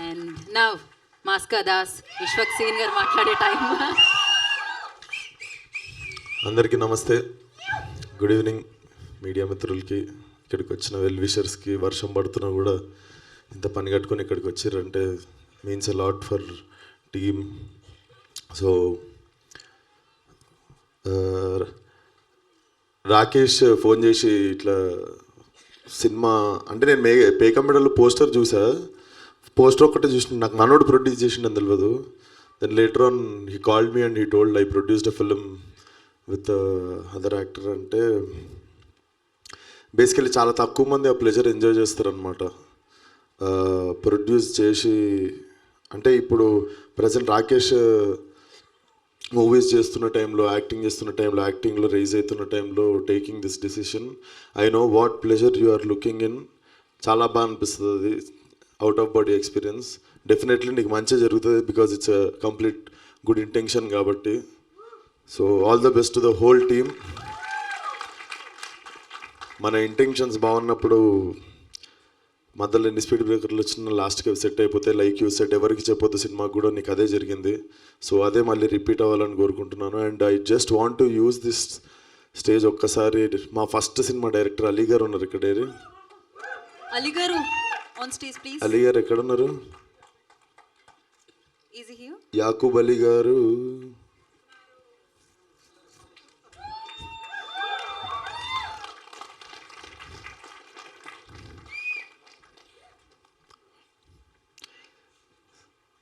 And now మాస్కా Das Vishwak Sen గారు మాట్లాడే time. అందరికీ నమస్తే, గుడ్ ఈవినింగ్ మీడియా మిత్రులకి, ఇక్కడికి వచ్చిన వెల్ విషర్స్కి. వర్షం పడుతున్నా కూడా ఇంత పని కట్టుకొని ఇక్కడికి వచ్చారంటే means a lot for team. So Rakesh phone చేసి ఇట్లా సినిమా అంటే నేను పేకంబెడలో పోస్టర్ చూసా, పోస్టర్ ఒక్కటే చూసిన, నాకు మనోడు ప్రొడ్యూస్ చేసిండని తెలియదు. Then later on he called me and he told I produced a film with other actor. అంటే బేసికలీ చాలా తక్కువ మంది ఆ ప్లెజర్ ఎంజాయ్ చేస్తారనమాట. ప్రొడ్యూస్ చేసి అంటే ఇప్పుడు ప్రజెంట్ రాకేష్ మూవీస్ చేస్తున్న టైంలో, యాక్టింగ్ చేస్తున్న టైంలో, యాక్టింగ్లో రైజ్ అవుతున్న టైంలో taking this decision, I know what pleasure you are looking in. చాలా బాగా అనిపిస్తుంది అది, out of body experience. Definitely నీకు మంచిగా జరుగుతుంది because it's a complete good intention కాబట్టి. So all the best to the whole team. మన ఇంటెన్షన్స్ బాగున్నప్పుడు మధ్యలో ఎన్ని స్పీడ్ బ్రేకర్లు వచ్చిన లాస్ట్కి సెట్ అయిపోతే, లైక్ యూ సెట్, ఎవరికి చెప్పొద్దు సినిమాకి కూడా నీకు అదే జరిగింది. సో అదే మళ్ళీ రిపీట్ అవ్వాలని కోరుకుంటున్నాను. And I just want to use this stage ఒక్కసారి. మా ఫస్ట్ సినిమా డైరెక్టర్ అలీ గారు ఉన్నారు ఇక్కడ. అలీ గారు ఆన్ స్టేజ్ ప్లీజ్. అలీ గారు ఎక్కడ ఉన్నారు? యాకూబ్ అలీ గారు.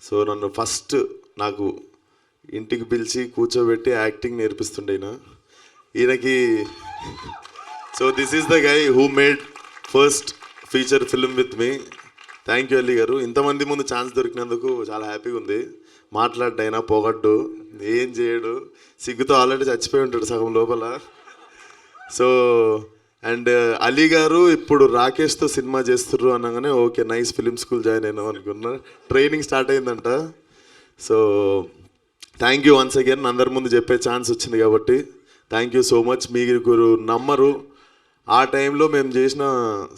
సో నన్ను ఫస్ట్ నాకు ఇంటికి పిలిచి కూర్చోబెట్టి యాక్టింగ్ నేర్పిస్తుండే ఈయనకి. So this is the guy who made first feature film with me. Thank you Ali గారు. ఇంతమంది ముందు ఛాన్స్ దొరికినందుకు చాలా హ్యాపీగా ఉంది. మాట్లాడ్డైనా పొగడ్డు, ఏం చేయడు, సిగ్గుతో ఆల్రెడీ చచ్చిపోయి ఉంటాడు సగం లోపల. సో అండ్ అలీ గారు ఇప్పుడు రాకేష్తో సినిమా చేస్తుర్రు అనగానే okay nice, film school join అయినాం అనుకున్నా. ట్రైనింగ్ స్టార్ట్ అయిందంట. So thank you once again, అందరి ముందు చెప్పే ఛాన్స్ వచ్చింది కాబట్టి థ్యాంక్ యూ సో మచ్. మీరు నమ్మరు, ఆ టైంలో మేము చేసిన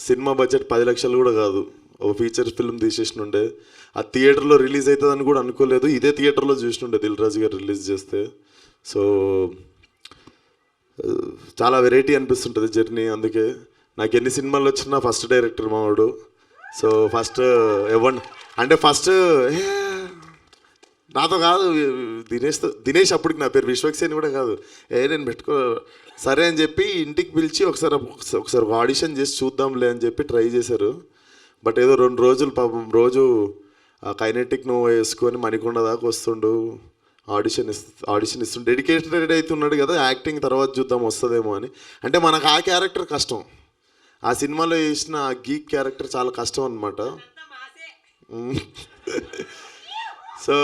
సినిమా బడ్జెట్ 10 లక్షలు కూడా కాదు. ఓ ఫీచర్ ఫిల్మ్ తీసేసినుండే, ఆ థియేటర్లో రిలీజ్ అవుతుందని కూడా అనుకోలేదు. ఇదే థియేటర్లో చూసినుండే దిల్ రాజు గారు రిలీజ్ చేస్తే. సో చాలా వెరైటీ అనిపిస్తుంటుంది జర్నీ. అందుకే నాకు ఎన్ని సినిమాలు వచ్చినా ఫస్ట్ డైరెక్టర్ మావాడు. సో ఫస్ట్ అంటే ఫస్ట్ నాతో కాదు, దినేష్ అప్పటికి నా పేరు విశ్వక్ సేన్ కూడా కాదు. నేను పెట్టుకో సరే అని చెప్పి ఇంటికి పిలిచి ఒకసారి ఆడిషన్ చేసి చూద్దాంలే అని చెప్పి ట్రై చేశారు. బట్ ఏదో 2 రోజులు పాపం రోజు కైనెటిక్ నోవా వేసుకొని మణికొండ దాకా వస్తుండు, ఆడిషన్ ఇస్తుండే. డెడికేటెడ్ అవుతున్నాడు కదా, యాక్టింగ్ తర్వాత చూద్దాం వస్తుందేమో అని. అంటే మనకు ఆ క్యారెక్టర్ కష్టం, ఆ సినిమాలో వేసిన ఆ గీక్ క్యారెక్టర్ చాలా కష్టం అనమాట. So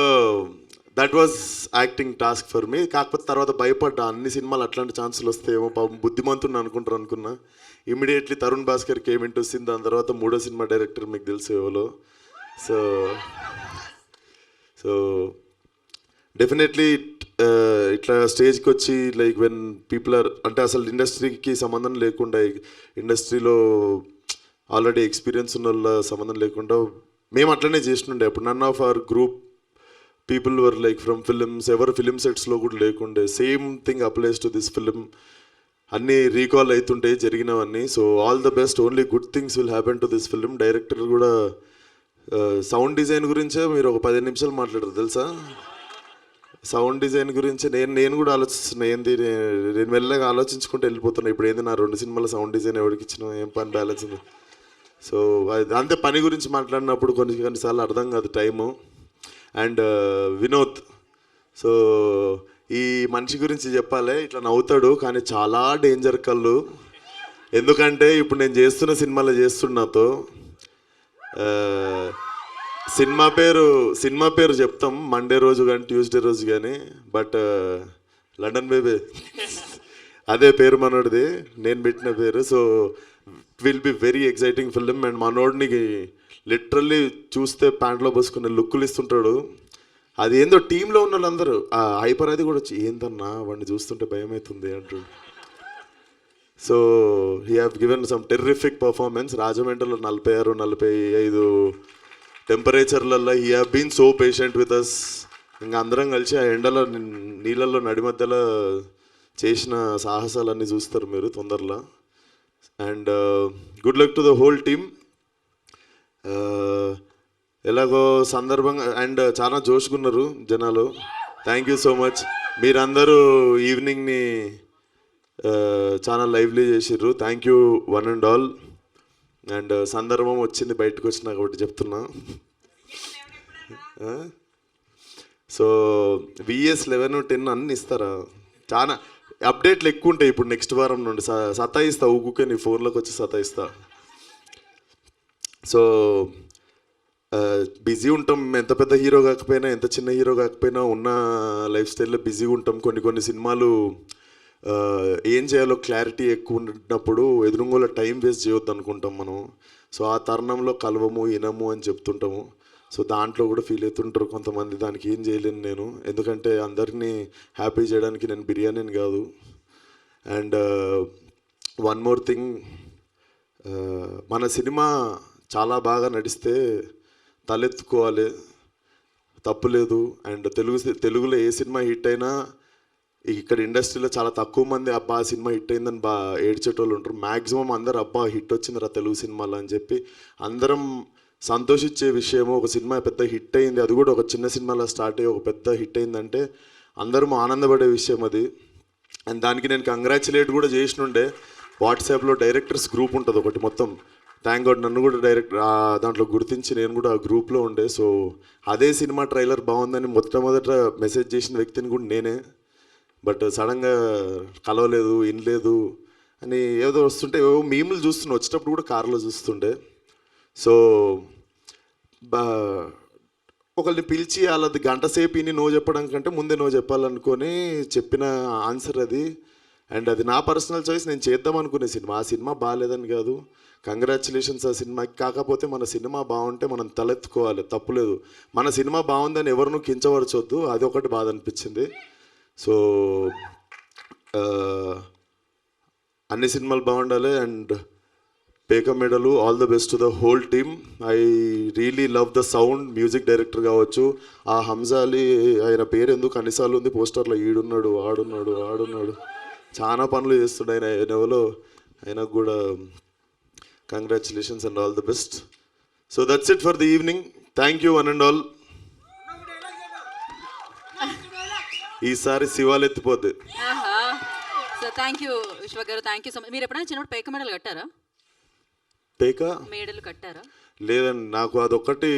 that was acting task for me. కాకపోతే తర్వాత భయపడ్డా, అన్ని సినిమాలు అట్లాంటి ఛాన్సులు వస్తాయేమో, పాపం బుద్ధిమంతుని అనుకున్నా. Immediately Tarun Bhaskar came into scene. దాని తర్వాత 3వ సినిమా డైరెక్టర్ మీకు తెలుసు ఎవరో. సో డెఫినెట్లీ ఇట్లా స్టేజ్కి వచ్చి లైక్ వెన్ పీపుల్ ఆర్, అంటే అసలు ఇండస్ట్రీకి సంబంధం లేకుండా, ఇండస్ట్రీలో ఆల్రెడీ ఎక్స్పీరియన్స్ ఉన్న వాళ్ళ సంబంధం లేకుండా మేము అట్లనే చేసినుండే. అప్పుడు none of our group people were like from films, ఎవరు ఫిలిం సెట్స్లో కూడా లేకుండే. Same thing applies to this film. అన్నీ రీకాల్ అవుతుంటాయి జరిగినవన్నీ. So all the best, only good things will happen to this film. Director కూడా సౌండ్ డిజైన్ గురించే మీరు ఒక 15 నిమిషాలు మాట్లాడారు తెలుసా. సౌండ్ డిజైన్ గురించి నేను కూడా ఆలోచిస్తున్నా. నేను మెల్లగా ఆలోచించుకుంటూ వెళ్ళిపోతున్నా. ఇప్పుడు ఏంది నా 2 సినిమాల సౌండ్ డిజైన్ ఎవరికి ఇచ్చినా, ఏం పని బ్యాలెన్స్ ఉంది. సో అంతే, పని గురించి మాట్లాడినప్పుడు కొన్నిసార్లు అర్థం కాదు టైము. అండ్ వినోద్, సో ఈ మనిషి గురించి చెప్పాలి. ఇట్లా నవ్వుతాడు కానీ చాలా డేంజర్ కళ్ళు. ఎందుకంటే ఇప్పుడు నేను చేస్తున్న సినిమాలో చేస్తున్నాతో సినిమా పేరు చెప్తాం మండే రోజు కానీ ట్యూస్డే రోజు కానీ, బట్ లండన్ బేబీ అదే పేరు మనోడిది, నేను పెట్టిన పేరు. So will be very exciting film. And మనోడిని లిటరల్లీ చూస్తే ప్యాంట్లో పోసుకునే లుక్కులు ఇస్తుంటాడు. అది ఏందో టీంలో ఉన్న వాళ్ళందరూ హైపర్ అది కూడా వచ్చి ఏందన్నా వాడిని చూస్తుంటే భయం అవుతుంది అంటాడు. So he have given some terrific performance. రాజమండ్రిలో 46-45 టెంపరేచర్లలో he have been so patient with us. ఇంకా అందరం కలిసి ఆ ఎండలో నీళ్ళల్లో నడి మధ్యలో చేసిన సాహసాలన్నీ చూస్తారు మీరు తొందరలో. And good luck to the whole team. ఎలాగో సందర్భంగా అండ్ చాలా జోష్కున్నారు జనాలు. Thank you so much. మీరందరూ ఈవినింగ్ని చాలా లైవ్లీ చేసిర్రు. Thank you one and all. And సందర్భం వచ్చింది బయటకు వచ్చినా కాబట్టి చెప్తున్నా. సో VS 11, 10 అన్నీ ఇస్తారా? చాలా అప్డేట్లు ఎక్కువ ఉంటాయి ఇప్పుడు నెక్స్ట్ వారం నుండి. సతాయిస్తా ఊకుకే నీ ఫోన్లోకి వచ్చి సతాయిస్తా. సో బిజీ ఉంటాం. ఎంత పెద్ద హీరో కాకపోయినా ఎంత చిన్న హీరో కాకపోయినా ఉన్న లైఫ్ స్టైల్లో బిజీగా ఉంటాం. కొన్ని సినిమాలు ఏం చేయాలో క్లారిటీ ఎక్కువ ఉన్నప్పుడు ఎదురుంగోలో టైం వేస్ట్ చేయొద్దు అనుకుంటాం మనం. సో ఆ తరుణంలో కలవము వినము అని చెప్తుంటాము. సో దాంట్లో కూడా ఫీల్ అవుతుంటారు కొంతమంది. దానికి ఏం చేయలేను నేను, ఎందుకంటే అందరినీ హ్యాపీ చేయడానికి నేను బిర్యానీని కాదు. అండ్ వన్ మోర్ థింగ్, మన సినిమా చాలా బాగా నడిస్తే తలెత్తుకోవాలి, తప్పులేదు. అండ్ తెలుగులో ఏ సినిమా హిట్ అయినా ఇక్కడ ఇండస్ట్రీలో చాలా తక్కువ మంది అబ్బా ఆ సినిమా హిట్ అయిందని ఏడ్చేటోళ్ళు ఉంటారు. మ్యాక్సిమం అందరు అబ్బా హిట్ వచ్చిందిరా తెలుగు సినిమాలో అని చెప్పి అందరం సంతోషించే విషయము. ఒక సినిమా పెద్ద హిట్ అయింది, అది కూడా ఒక చిన్న సినిమాలో స్టార్ట్ అయ్యి ఒక పెద్ద హిట్ అయిందంటే అందరం ఆనందపడే విషయం అది. అండ్ దానికి నేను కంగ్రాచులేట్ కూడా చేసినుండే. వాట్సాప్లో డైరెక్టర్స్ గ్రూప్ ఉంటుంది ఒకటి మొత్తం. థ్యాంక్ గాడ్ నన్ను కూడా దాంట్లో గుర్తించి నేను కూడా ఆ గ్రూప్లో ఉండే. సో అదే సినిమా ట్రైలర్ బాగుందని మొట్టమొదట మెసేజ్ చేసిన వ్యక్తిని కూడా నేనే. బట్ సడన్గా కలవలేదు, వినలేదు అని ఏదో వస్తుంటే ఏవో మీములు చూస్తున్నా. వచ్చేటప్పుడు కూడా కార్లో చూస్తుండే. సో ఒకరిని పిలిచి వాళ్ళది గంట సేపు ఇని నో చెప్పడం కంటే ముందే నో చెప్పాలనుకొని చెప్పిన ఆన్సర్ అది. అండ్ అది నా పర్సనల్ చాయిస్. నేను చేద్దాం అనుకునే సినిమా. ఆ సినిమా బాగాలేదని కాదు, కంగ్రాచులేషన్స్ ఆ సినిమాకి. కాకపోతే మన సినిమా బాగుంటే మనం తలెత్తుకోవాలి, తప్పులేదు. మన సినిమా బాగుందని ఎవరినూ కించపరచొద్దు, అది ఒకటి బాధ అనిపించింది. సో అన్ని సినిమాలు బాగుండాలి. అండ్ పేక మెడలు, all the best to the whole team. I really love the sound. Music director కావచ్చు, ఆ హంజాలి ఆయన పేరు ఎందుకు అన్నిసార్లు ఉంది పోస్టర్లో, ఈడున్నాడు ఆడున్నాడు చాలా పనులు చేస్తుండే ఆయన. ఎవరో ఆయనకు కూడా congratulations and all the best. So that's it for the evening. Thank you one and all. ఈసారి శివాలు ఎత్తిపోద్ది. సో థ్యాంక్ యూ విశ్వ గారు, థ్యాంక్ యూ సో మచ్. మీరు ఎప్పుడైనా చిన్నప్పుడు పేక మెడలు కట్టారా? పేక మేడలు కట్టారా? లేదండి, నాకు అదొక్కటి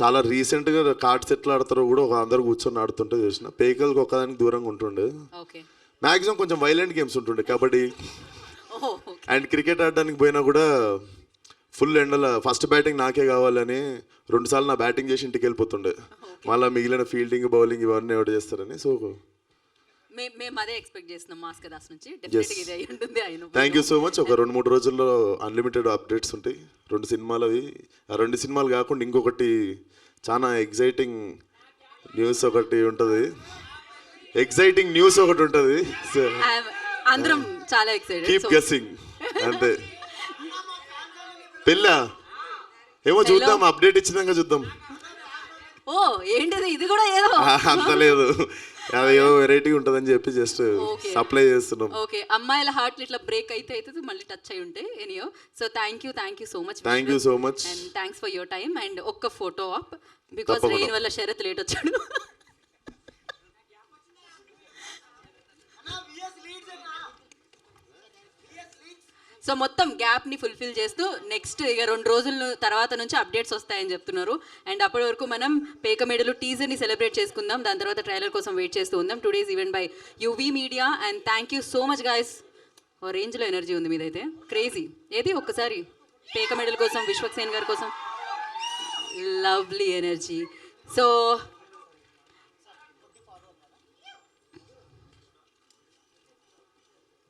చాలా రీసెంట్గా కార్డ్స్ ఎట్లా ఆడతారో కూడా ఒక అందరు కూర్చొని ఆడుతుంటే చూసిన. పేకలకు ఒకదానికి దూరంగా ఉంటుండే. ఓకే. మ్యాక్సిమం కొంచెం వైలెంట్ గేమ్స్ ఉంటుండే, కబడ్డీ అండ్ క్రికెట్ ఆడడానికి పోయినా కూడా ఫుల్ ఎండల ఫస్ట్ బ్యాటింగ్ నాకే కావాలని 2 సార్లు నా బ్యాటింగ్ చేసి ఇంటికి వెళ్ళిపోతుండే. మళ్ళీ మిగిలిన ఫీల్డింగ్ బౌలింగ్ ఇవన్నీ ఎవరు చేస్తారని. సో మేము అదే ఎక్స్పెక్ట్ చేస్తున్నాం మాస్క్ దాస్ నుంచి. డెఫినెట్గా ఇది అయి ఉంటుంది. Thank you so much. ఒక 2-3 రోజుల్లో అన్లిమిటెడ్ అప్డేట్స్ ఉంటాయి. 2 సినిమాలు అవి. ఆ 2 సినిమాలు కాకుండా ఇంకొకటి చాలా ఎగ్జైటింగ్ న్యూస్ ఒకటి ఉంటుంది. అందరం చాలా ఎక్సైటెడ్. కీప్ గెస్సింగ్ అంతే. పెళ్ళా ఏమో చూద్దాం, అప్డేట్ ఇచ్చినాక చూద్దాం. ఓ ఏంటిది, ఇది కూడా ఏదో అంత లేదు, అది ఏదో వెరైటీ ఉంటుందని చెప్పి జస్ట్ సప్లై చేస్తున్నాం. ఓకే. అమ్మాయిల హార్ట్లు ఇట్లా బ్రేక్ అయితే మళ్ళీ టచ్ అయి ఉంటాయి. ఎనియో so thank you so much. Thank you so much and thanks for your time. And ఒక్క ఫోటో ఆప్ బికాస్ రెయిన్ వల్ల శరత్ లేట్ వచ్చాడు. సో మొత్తం గ్యాప్ని ఫుల్ఫిల్ చేస్తూ నెక్స్ట్ ఇక 2 రోజుల తర్వాత నుంచి అప్డేట్స్ వస్తాయని చెప్తున్నారు. అండ్ అప్పటి వరకు మనం పేక మెడలు టీజర్ని సెలబ్రేట్ చేసుకుందాం. దాని తర్వాత ట్రైలర్ కోసం వెయిట్ చేస్తూ ఉందాం. Today's event by UV media. And thank you so much guys. ఓ రేంజ్లో ఎనర్జీ ఉంది మీదైతే, క్రేజీ. ఏది ఒక్కసారి పేక మెడల్ కోసం, విశ్వక్సేన్ గారి కోసం లవ్లీ ఎనర్జీ. సో